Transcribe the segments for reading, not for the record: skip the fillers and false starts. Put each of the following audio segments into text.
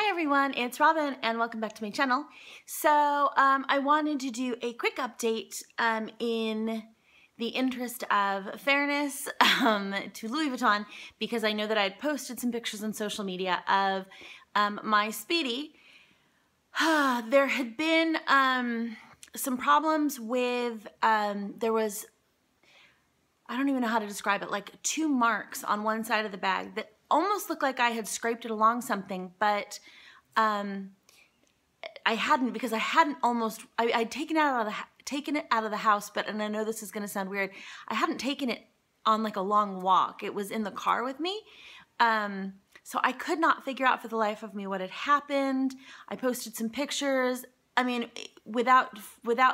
Hi everyone, it's Robin and welcome back to my channel. So I wanted to do a quick update in the interest of fairness to Louis Vuitton, because I know that I had posted some pictures on social media of my Speedy. There had been some problems with, there was, I don't even know how to describe it, like 2 marks on one side of the bag that almost looked like I had scraped it along something, but I hadn't, because I hadn't almost, I'd taken it out of the house, but, and I know this is going to sound weird, I hadn't taken it on like a long walk. It was in the car with me. So I could not figure out for the life of me what had happened. I posted some pictures. I mean, without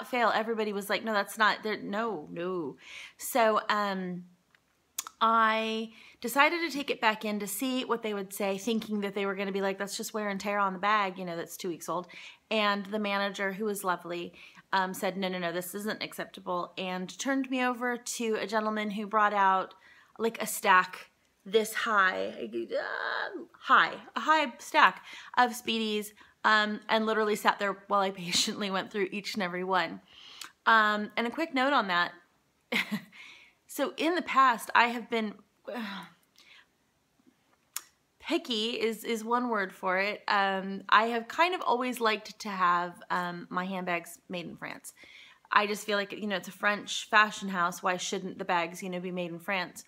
fail, everybody was like, no, that's not there. No. So, I decided to take it back in to see what they would say, thinking that they were going to be like, that's just wear and tear on the bag, you know, that's 2 weeks old. And the manager, who was lovely, said, no, this isn't acceptable, and turned me over to a gentleman who brought out like a stack this high, a high stack of Speedies, and literally sat there while I patiently went through each and every one. And a quick note on that. So in the past, I have been, picky is one word for it. I have kind of always liked to have my handbags made in France. I just feel like, you know, it's a French fashion house. Why shouldn't the bags, you know, be made in France?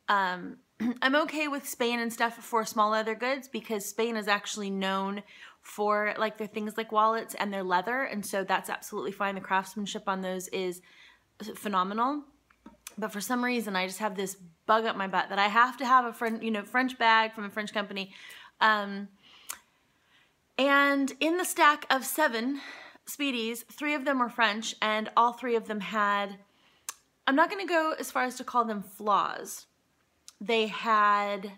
I'm okay with Spain and stuff for small leather goods, because Spain is actually known for like their things like wallets and their leather, and so that's absolutely fine. The craftsmanship on those is phenomenal. But for some reason, I just have this bug up my butt that I have to have a French bag from a French company. And in the stack of 7 Speedies, 3 of them were French, and all 3 of them had, I'm not going to go as far as to call them flaws. They had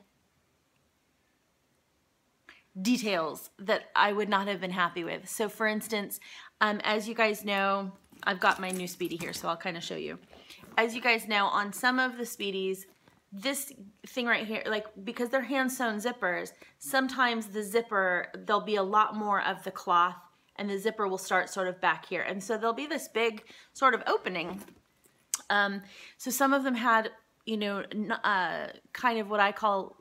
details that I would not have been happy with. So for instance, as you guys know, I've got my new Speedy here, so I'll kind of show you. As you guys know, on some of the Speedies, this thing right here, like, because they're hand-sewn zippers, sometimes the zipper, there'll be a lot more of the cloth, and the zipper will start sort of back here. And so there'll be this big sort of opening. So some of them had, you know, kind of what I call,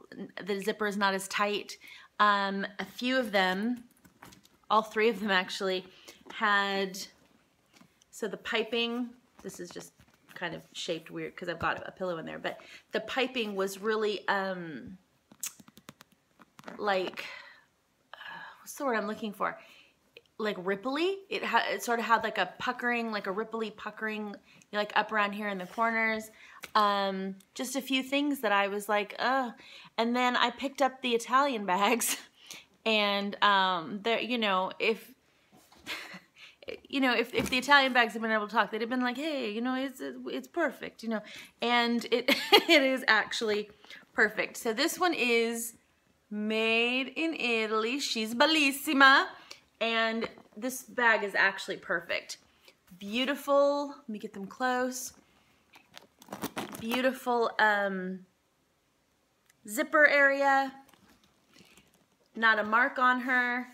the zipper is not as tight. A few of them, all 3 of them actually, had, so the piping, this is just kind of shaped weird because I've got a pillow in there, but the piping was really like, what's the word I'm looking for? Like ripply. It sort of had like a puckering, like a ripply puckering, like up around here in the corners. Just a few things that I was like, ugh. And then I picked up the Italian bags, and there, you know, if the Italian bags had been able to talk, they'd have been like, hey, you know, it's perfect, you know, and it it is actually perfect. So this one is made in Italy. She's bellissima, and this bag is actually perfect. Beautiful. Let me get them close. Beautiful zipper area. Not a mark on her.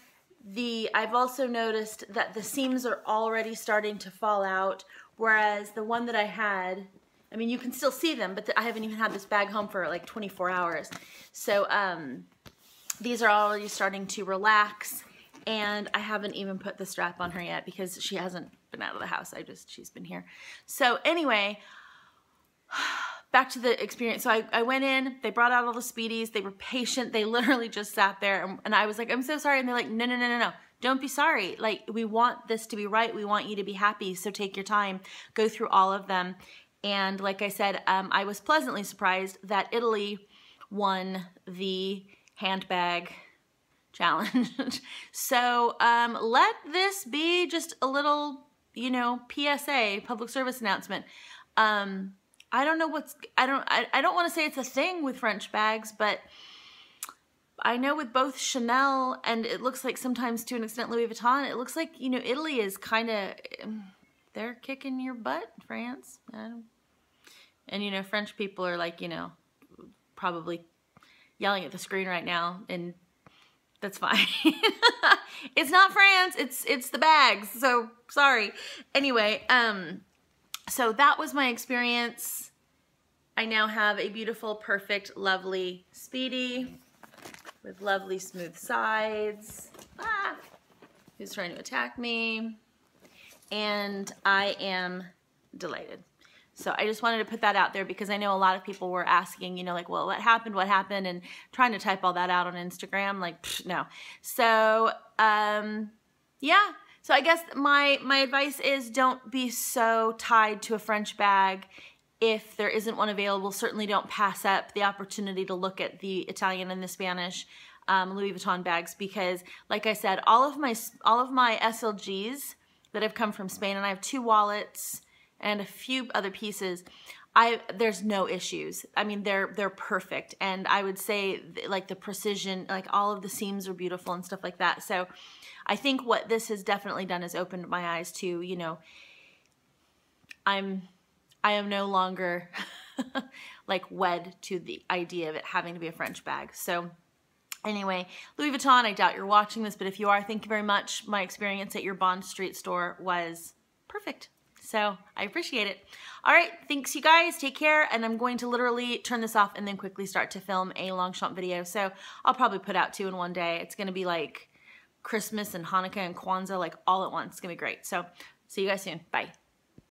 I've also noticed that the seams are already starting to fall out, whereas the one that I had, I mean, you can still see them, but I haven't even had this bag home for like 24 hours. So these are already starting to relax, and I haven't even put the strap on her yet because she hasn't been out of the house. She's been here. So anyway, back to the experience. So I went in, they brought out all the Speedies, they were patient, they literally just sat there, and I was like, I'm so sorry, and they're like, no, don't be sorry, like, we want this to be right, we want you to be happy, so take your time, go through all of them. And like I said, I was pleasantly surprised that Italy won the handbag challenge. So let this be just a little, you know, PSA, public service announcement. I don't know I don't want to say it's a thing with French bags, but I know with both Chanel and it looks like sometimes to an extent Louis Vuitton, it looks like, you know, Italy is kind of, they're kicking your butt, France. And, you know, French people are like, you know, probably yelling at the screen right now and That's fine. It's not France, it's the bags, so sorry. Anyway, so that was my experience. I now have a beautiful, perfect, lovely Speedy with lovely smooth sides. Ah, who's trying to attack me? And I am delighted. So I just wanted to put that out there because I know a lot of people were asking, you know, like, well, what happened? And trying to type all that out on Instagram, like, psh, no. So, yeah. So I guess my advice is don't be so tied to a French bag. If there isn't one available, certainly don't pass up the opportunity to look at the Italian and the Spanish Louis Vuitton bags because, like I said, all of my SLGs that have come from Spain, and I have 2 wallets and a few other pieces, there's no issues. I mean, they're perfect, and I would say like the precision, like all of the seams are beautiful and stuff like that. So I think what this has definitely done is opened my eyes to, you know, I am no longer like wed to the idea of it having to be a French bag. So anyway, Louis Vuitton, I doubt you're watching this, but if you are, thank you very much. My experience at your Bond Street store was perfect. So I appreciate it. All right, thanks you guys. Take care. And I'm going to literally turn this off and then quickly start to film a Longchamp video. So I'll probably put out 2 in one day. It's going to be like Christmas and Hanukkah and Kwanzaa, like all at once. It's going to be great. So see you guys soon. Bye.